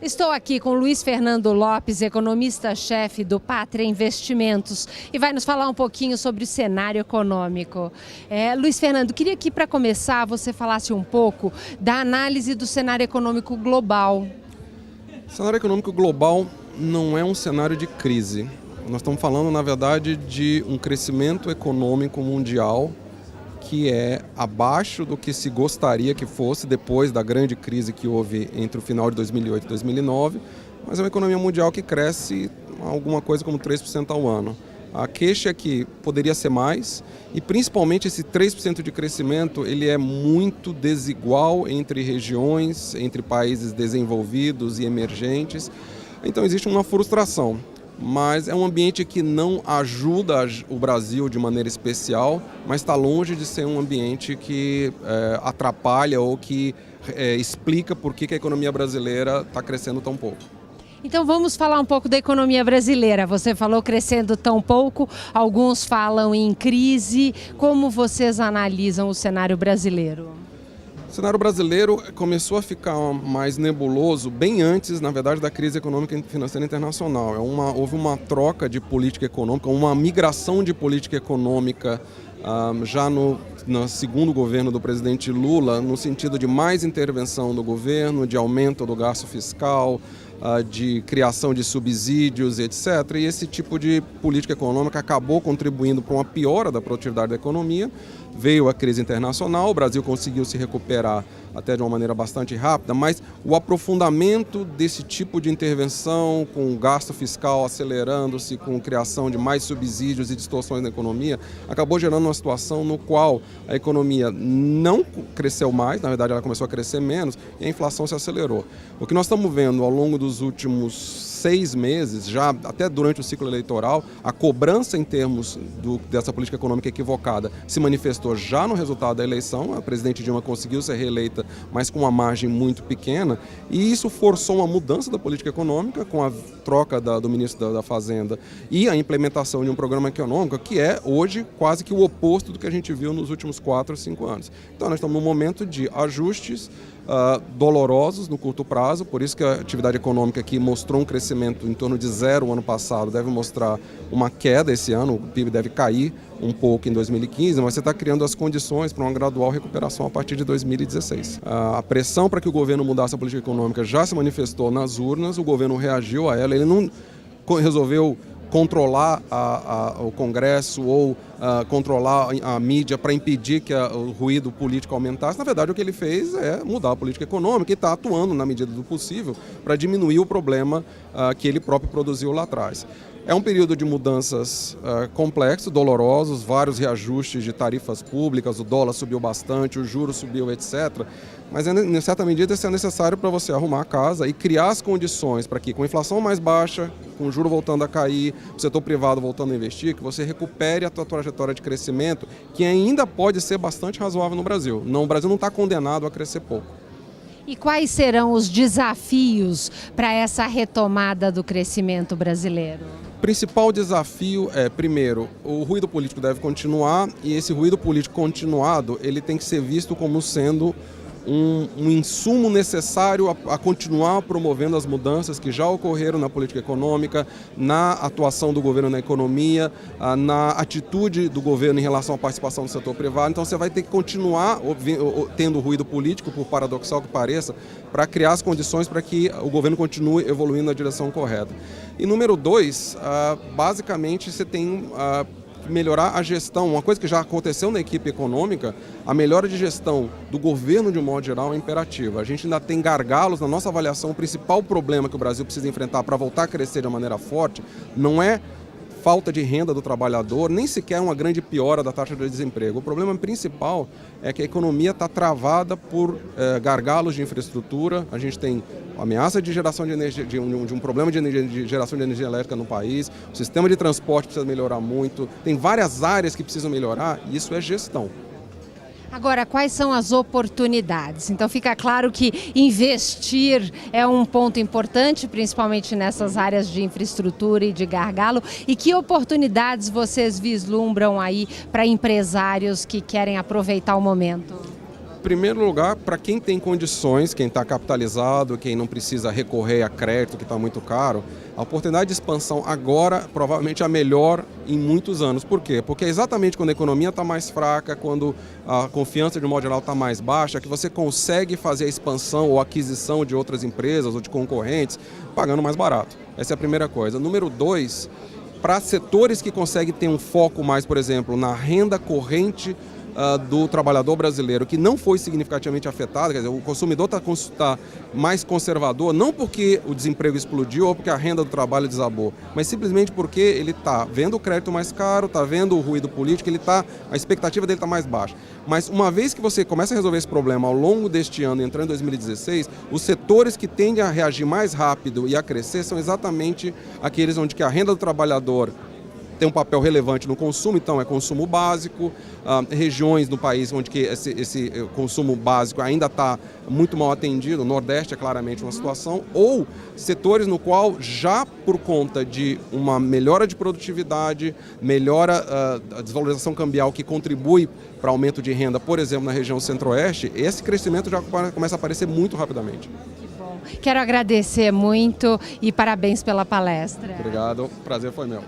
Estou aqui com Luiz Fernando Lopes, economista-chefe do Pátria Investimentos, e vai nos falar um pouquinho sobre o cenário econômico. Luiz Fernando, queria que para começar você falasse um pouco da análise do cenário econômico global. O cenário econômico global não é um cenário de crise. Nós estamos falando, na verdade, de um crescimento econômico mundial que é abaixo do que se gostaria que fosse depois da grande crise que houve entre o final de 2008 e 2009, mas é uma economia mundial que cresce alguma coisa como 3% ao ano. A queixa é que poderia ser mais e principalmente esse 3% de crescimento ele é muito desigual entre regiões, entre países desenvolvidos e emergentes, então existe uma frustração. Mas é um ambiente que não ajuda o Brasil de maneira especial, mas está longe de ser um ambiente que atrapalha ou que explica por que a economia brasileira está crescendo tão pouco. Então vamos falar um pouco da economia brasileira. Você falou crescendo tão pouco, alguns falam em crise. Como vocês analisam o cenário brasileiro? O cenário brasileiro começou a ficar mais nebuloso bem antes, na verdade, da crise econômica e financeira internacional. Houve uma troca de política econômica, uma migração de política econômica já no segundo governo do presidente Lula, no sentido de mais intervenção do governo, de aumento do gasto fiscal, de criação de subsídios, etc. E esse tipo de política econômica acabou contribuindo para uma piora da produtividade da economia. Veio a crise internacional, o Brasil conseguiu se recuperar até de uma maneira bastante rápida, mas o aprofundamento desse tipo de intervenção, com o gasto fiscal acelerando-se, com a criação de mais subsídios e distorções na economia, acabou gerando uma situação no qual a economia não cresceu mais, na verdade ela começou a crescer menos, e a inflação se acelerou. O que nós estamos vendo ao longo dos últimos 6 meses, já até durante o ciclo eleitoral, a cobrança em termos dessa política econômica equivocada se manifestou já no resultado da eleição. A presidente Dilma conseguiu ser reeleita, mas com uma margem muito pequena, e isso forçou uma mudança da política econômica com a troca do ministro da Fazenda e a implementação de um programa econômico que é hoje quase que o oposto do que a gente viu nos últimos 4 ou 5 anos. Então nós estamos num momento de ajustes dolorosos no curto prazo, por isso que a atividade econômica aqui mostrou um crescimento em torno de 0 o ano passado, deve mostrar uma queda esse ano, o PIB deve cair um pouco em 2015, mas você está criando as condições para uma gradual recuperação a partir de 2016. A pressão para que o governo mudasse a política econômica já se manifestou nas urnas, o governo reagiu a ela, ele não resolveu controlar o Congresso ou controlar a mídia para impedir que o ruído político aumentasse. Na verdade, o que ele fez é mudar a política econômica e está atuando na medida do possível para diminuir o problema que ele próprio produziu lá atrás. É um período de mudanças complexos, dolorosos, vários reajustes de tarifas públicas, o dólar subiu bastante, o juro subiu, etc. Mas, em certa medida, isso é necessário para você arrumar a casa e criar as condições para que, com a inflação mais baixa, com o juro voltando a cair, o setor privado voltando a investir, que você recupere a sua trajetória de crescimento, que ainda pode ser bastante razoável no Brasil. O Brasil não está condenado a crescer pouco. E quais serão os desafios para essa retomada do crescimento brasileiro? O principal desafio é, primeiro, o ruído político deve continuar, e esse ruído político continuado ele tem que ser visto como sendo um insumo necessário a continuar promovendo as mudanças que já ocorreram na política econômica, na atuação do governo na economia, na atitude do governo em relação à participação do setor privado. Então você vai ter que continuar tendo ruído político, por paradoxal que pareça, para criar as condições para que o governo continue evoluindo na direção correta. E número 2, basicamente você tem melhorar a gestão, uma coisa que já aconteceu na equipe econômica, a melhora de gestão do governo de um modo geral é imperativa. A gente ainda tem gargalos na nossa avaliação, o principal problema que o Brasil precisa enfrentar para voltar a crescer de uma maneira forte não é falta de renda do trabalhador, nem sequer uma grande piora da taxa de desemprego. O problema principal é que a economia está travada por gargalos de infraestrutura. A gente tem ameaça de geração de energia, de um problema de geração de energia elétrica no país, o sistema de transporte precisa melhorar muito, tem várias áreas que precisam melhorar e isso é gestão. Agora, quais são as oportunidades? Então fica claro que investir é um ponto importante, principalmente nessas áreas de infraestrutura e de gargalo. E que oportunidades vocês vislumbram aí para empresários que querem aproveitar o momento? primeiro lugar, para quem tem condições, quem está capitalizado, quem não precisa recorrer a crédito que está muito caro, a oportunidade de expansão agora provavelmente é a melhor em muitos anos. Por quê? Porque é exatamente quando a economia está mais fraca, quando a confiança de um modo geral está mais baixa, que você consegue fazer a expansão ou aquisição de outras empresas ou de concorrentes pagando mais barato. Essa é a primeira coisa. Número 2, para setores que conseguem ter um foco mais, por exemplo, na renda corrente do trabalhador brasileiro, que não foi significativamente afetado, quer dizer, o consumidor está mais conservador, não porque o desemprego explodiu ou porque a renda do trabalho desabou, mas simplesmente porque ele está vendo o crédito mais caro, está vendo o ruído político, a expectativa dele está mais baixa. Mas uma vez que você começa a resolver esse problema ao longo deste ano, entrando em 2016, os setores que tendem a reagir mais rápido e a crescer são exatamente aqueles onde que a renda do trabalhador tem um papel relevante no consumo, então é consumo básico, regiões no país onde que esse consumo básico ainda está muito mal atendido, o Nordeste é claramente uma situação, ou setores no qual já por conta de uma melhora de produtividade, melhora a desvalorização cambial que contribui para aumento de renda, por exemplo, na região Centro-Oeste, esse crescimento já começa a aparecer muito rapidamente. Que bom. Quero agradecer muito e parabéns pela palestra. Obrigado, o prazer foi meu.